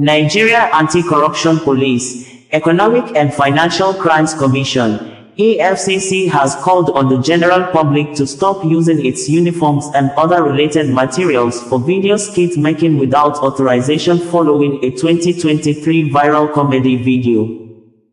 Nigeria Anti-Corruption Police, Economic and Financial Crimes Commission, EFCC has called on the general public to stop using its uniforms and other related materials for video skit making without authorization following a 2023 viral comedy video.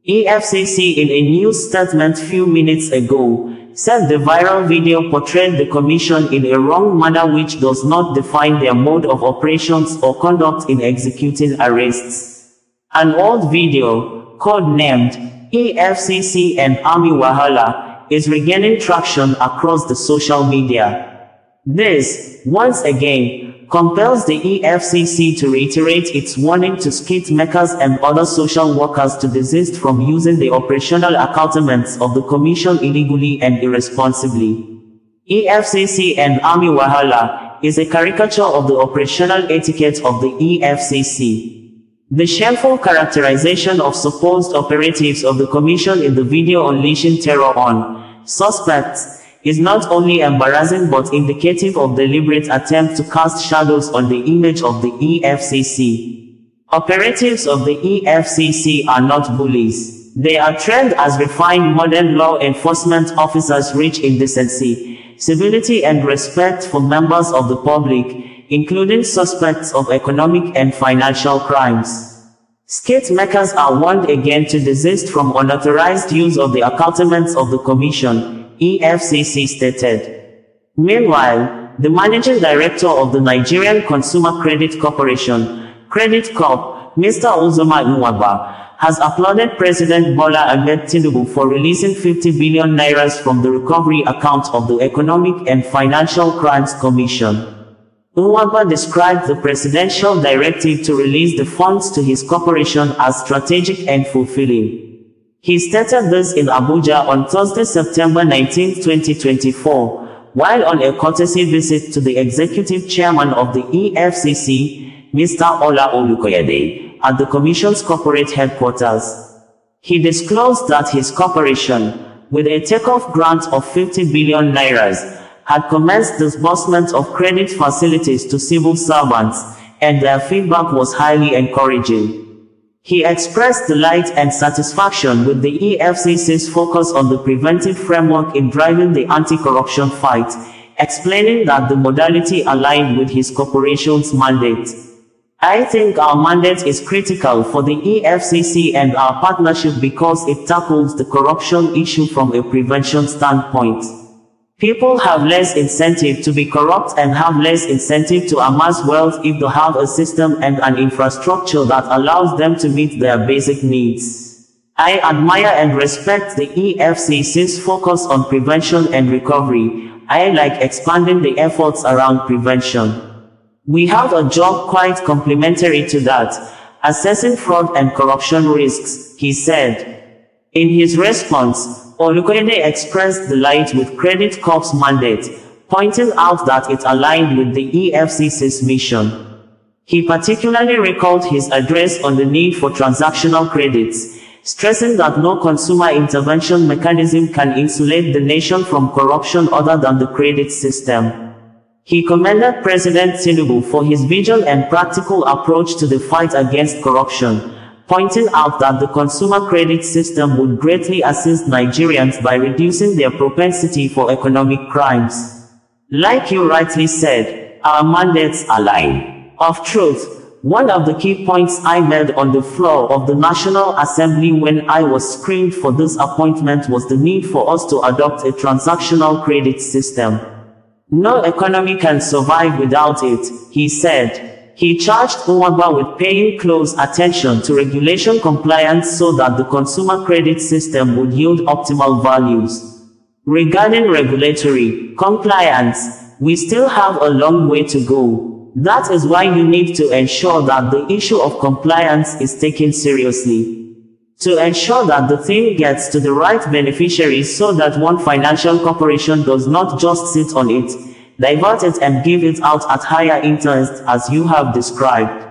EFCC, in a news statement few minutes ago, said the viral video portrayed the commission in a wrong manner which does not define their mode of operations or conduct in executing arrests. An old video, code-named EFCC and Army Wahala, is regaining traction across the social media. This, once again, compels the EFCC to reiterate its warning to skit makers and other social workers to desist from using the operational accoutrements of the Commission illegally and irresponsibly. EFCC and Army Wahala is a caricature of the operational etiquette of the EFCC. The shameful characterization of supposed operatives of the Commission in the video unleashing terror on suspects is not only embarrassing but indicative of deliberate attempt to cast shadows on the image of the EFCC. Operatives of the EFCC are not bullies. They are trained as refined modern law enforcement officers rich in decency, civility and respect for members of the public, including suspects of economic and financial crimes. Skit makers are warned again to desist from unauthorized use of the accoutrements of the Commission, EFCC stated. Meanwhile, the managing director of the Nigerian Consumer Credit Corporation, Credit Corp, Mr. OsazuwaAkonedo, has applauded President Bola Ahmed Tinubu for releasing 50 billion naira from the recovery account of the Economic and Financial Crimes Commission. Nwaba described the presidential directive to release the funds to his corporation as strategic and fulfilling. He stated this in Abuja on Thursday, September 19, 2024, while on a courtesy visit to the executive chairman of the EFCC, Mr. Ola Olukoyede, at the Commission's corporate headquarters. He disclosed that his corporation, with a takeoff grant of 50 billion naira, had commenced disbursement of credit facilities to civil servants, and their feedback was highly encouraging. He expressed delight and satisfaction with the EFCC's focus on the preventive framework in driving the anti-corruption fight, explaining that the modality aligned with his corporation's mandate. I think our mandate is critical for the EFCC and our partnership because it tackles the corruption issue from a prevention standpoint. People have less incentive to be corrupt and have less incentive to amass wealth if they have a system and an infrastructure that allows them to meet their basic needs. I admire and respect the EFCC's focus on prevention and recovery. I like expanding the efforts around prevention. We have a job quite complementary to that, assessing fraud and corruption risks, he said. In his response, Olukoyede expressed delight with Credit Corp's mandate, pointing out that it aligned with the EFCC's mission. He particularly recalled his address on the need for transactional credits, stressing that no consumer intervention mechanism can insulate the nation from corruption other than the credit system. He commended President Tinubu for his vision and practical approach to the fight against corruption, pointing out that the consumer credit system would greatly assist Nigerians by reducing their propensity for economic crimes. Like you rightly said, our mandates align. Of truth, one of the key points I made on the floor of the National Assembly when I was screened for this appointment was the need for us to adopt a transactional credit system. No economy can survive without it, he said. He charged Nwaba with paying close attention to regulation compliance so that the consumer credit system would yield optimal values. Regarding regulatory compliance, we still have a long way to go. That is why you need to ensure that the issue of compliance is taken seriously. To ensure that the thing gets to the right beneficiaries so that one financial corporation does not just sit on it, divert it and give it out at higher interest as you have described.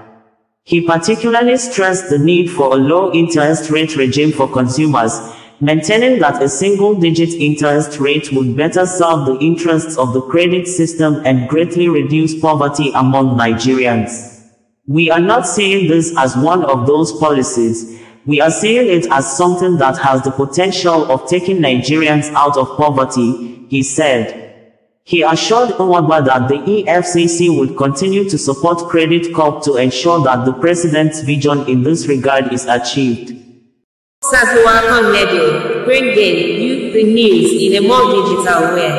He particularly stressed the need for a low interest rate regime for consumers, maintaining that a single-digit interest rate would better serve the interests of the credit system and greatly reduce poverty among Nigerians. We are not seeing this as one of those policies. We are seeing it as something that has the potential of taking Nigerians out of poverty, he said. He assured Nwagba that the EFCC would continue to support Credit Corp to ensure that the president's vision in this regard is achieved. OsazuwaAkonedo, bringing you the news in a more digital way.